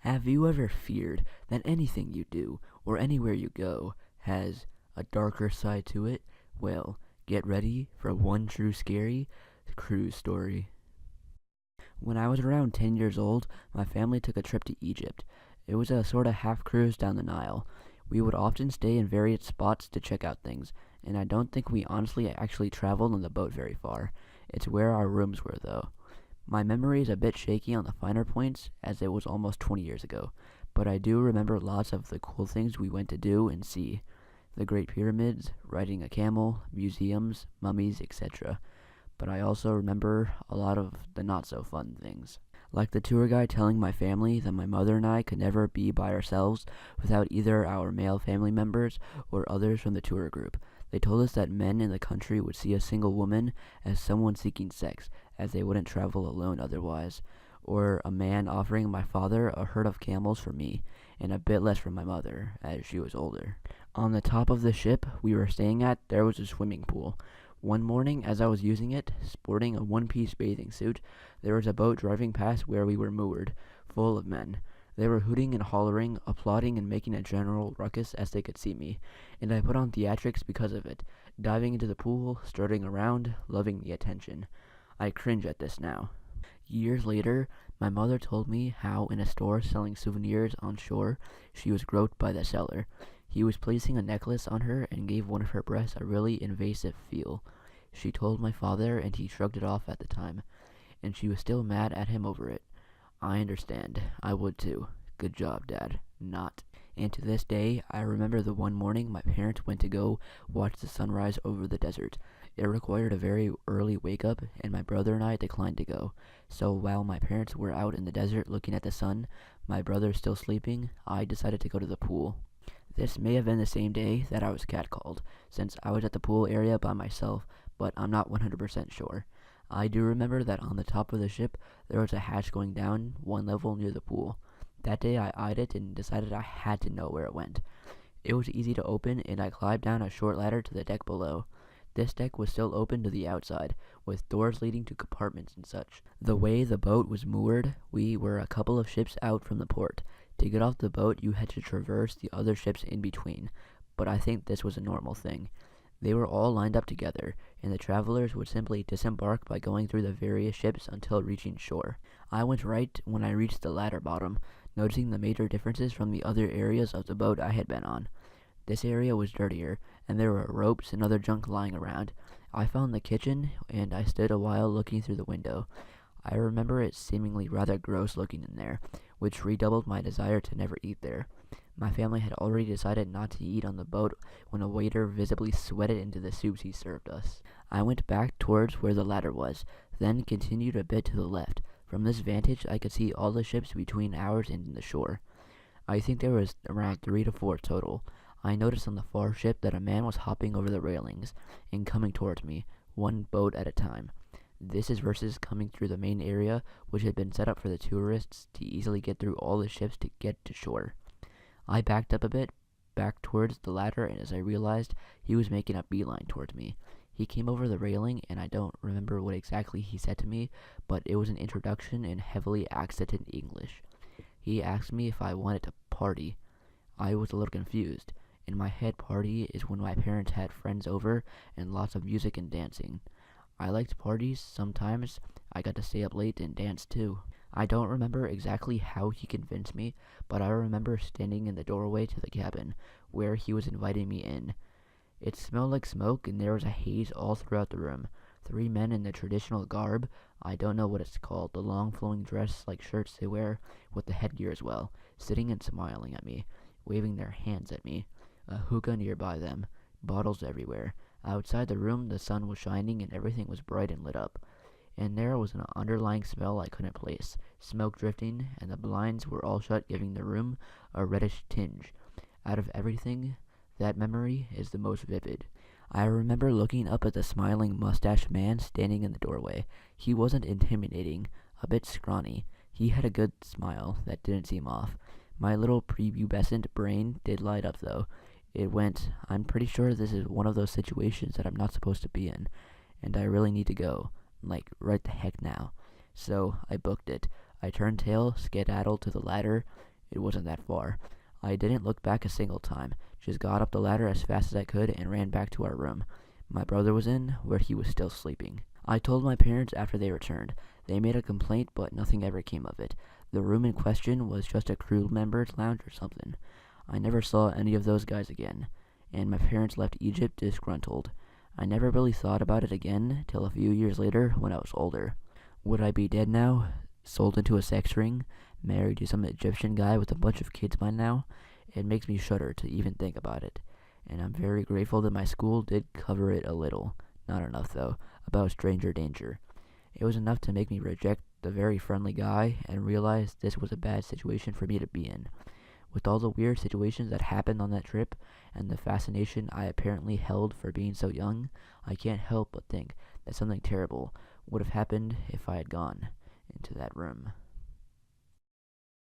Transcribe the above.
Have you ever feared that anything you do or anywhere you go has a darker side to it? Well, get ready for one true scary cruise story. When I was around 10 years old, my family took a trip to Egypt. It was a sort of half cruise down the Nile. We would often stay in various spots to check out things, and I don't think we honestly actually traveled on the boat very far. It's where our rooms were, though. My memory is a bit shaky on the finer points, as it was almost 20 years ago, but I do remember lots of the cool things we went to do and see. The Great Pyramids, riding a camel, museums, mummies, etc. But I also remember a lot of the not so fun things. Like the tour guide telling my family that my mother and I could never be by ourselves without either our male family members or others from the tour group. They told us that men in the country would see a single woman as someone seeking sex, as they wouldn't travel alone otherwise, or a man offering my father a herd of camels for me, and a bit less for my mother, as she was older. On the top of the ship we were staying at, there was a swimming pool. One morning, as I was using it, sporting a one-piece bathing suit, there was a boat driving past where we were moored, full of men. They were hooting and hollering, applauding and making a general ruckus as they could see me, and I put on theatrics because of it, diving into the pool, strutting around, loving the attention. I cringe at this now. Years later, my mother told me how in a store selling souvenirs on shore, she was groped by the seller. He was placing a necklace on her and gave one of her breasts a really invasive feel. She told my father and he shrugged it off at the time, and she was still mad at him over it. I understand. I would too. Good job, Dad. Not. And to this day, I remember the one morning my parents went to go watch the sunrise over the desert. It required a very early wake-up, and my brother and I declined to go. So while my parents were out in the desert looking at the sun, my brother still sleeping, I decided to go to the pool. This may have been the same day that I was catcalled, since I was at the pool area by myself, but I'm not 100% sure. I do remember that on the top of the ship, there was a hatch going down one level near the pool. That day I eyed it and decided I had to know where it went. It was easy to open, and I climbed down a short ladder to the deck below. This deck was still open to the outside, with doors leading to compartments and such. The way the boat was moored, we were a couple of ships out from the port. To get off the boat, you had to traverse the other ships in between, but I think this was a normal thing. They were all lined up together, and the travelers would simply disembark by going through the various ships until reaching shore. I went right when I reached the ladder bottom, noticing the major differences from the other areas of the boat I had been on. This area was dirtier, and there were ropes and other junk lying around. I found the kitchen, and I stood a while looking through the window. I remember it seemingly rather gross looking in there, which redoubled my desire to never eat there. My family had already decided not to eat on the boat when a waiter visibly sweated into the soups he served us. I went back towards where the ladder was, then continued a bit to the left. From this vantage I could see all the ships between ours and the shore. I think there was around 3 to 4 total. I noticed on the far ship that a man was hopping over the railings and coming towards me, one boat at a time. This is versus coming through the main area, which had been set up for the tourists to easily get through all the ships to get to shore. I backed up a bit, back towards the ladder, and as I realized, he was making a beeline towards me. He came over the railing, and I don't remember what exactly he said to me, but it was an introduction in heavily accented English. He asked me if I wanted to party. I was a little confused. In my head, party is when my parents had friends over and lots of music and dancing. I liked parties. Sometimes I got to stay up late and dance too. I don't remember exactly how he convinced me, but I remember standing in the doorway to the cabin, where he was inviting me in. It smelled like smoke, and there was a haze all throughout the room. 3 men in the traditional garb, I don't know what it's called, the long flowing dress like shirts they wear, with the headgear as well, sitting and smiling at me, waving their hands at me. A hookah nearby them, bottles everywhere. Outside the room the sun was shining and everything was bright and lit up. And there was an underlying smell I couldn't place, smoke drifting, and the blinds were all shut, giving the room a reddish tinge. Out of everything, that memory is the most vivid. I remember looking up at the smiling mustached man standing in the doorway. He wasn't intimidating, a bit scrawny. He had a good smile that didn't seem off. My little prepubescent brain did light up though. It went, I'm pretty sure this is one of those situations that I'm not supposed to be in, and I really need to go. Like, right the heck now. So I booked it. I turned tail, skedaddled to the ladder, It wasn't that far. I didn't look back a single time, just got up the ladder as fast as I could and ran back to our room. My brother was in, where he was still sleeping. I told my parents after they returned. They made a complaint, but nothing ever came of it. The room in question was just a crew member's lounge or something. I never saw any of those guys again, and my parents left Egypt disgruntled. I never really thought about it again till a few years later when I was older. Would I be dead now? Sold into a sex ring? Married to some Egyptian guy with a bunch of kids by now? It makes me shudder to even think about it. And I'm very grateful that my school did cover it a little. Not enough, though, about stranger danger. It was enough to make me reject the very friendly guy and realize this was a bad situation for me to be in. With all the weird situations that happened on that trip, and the fascination I apparently held for being so young, I can't help but think that something terrible would have happened if I had gone into that room.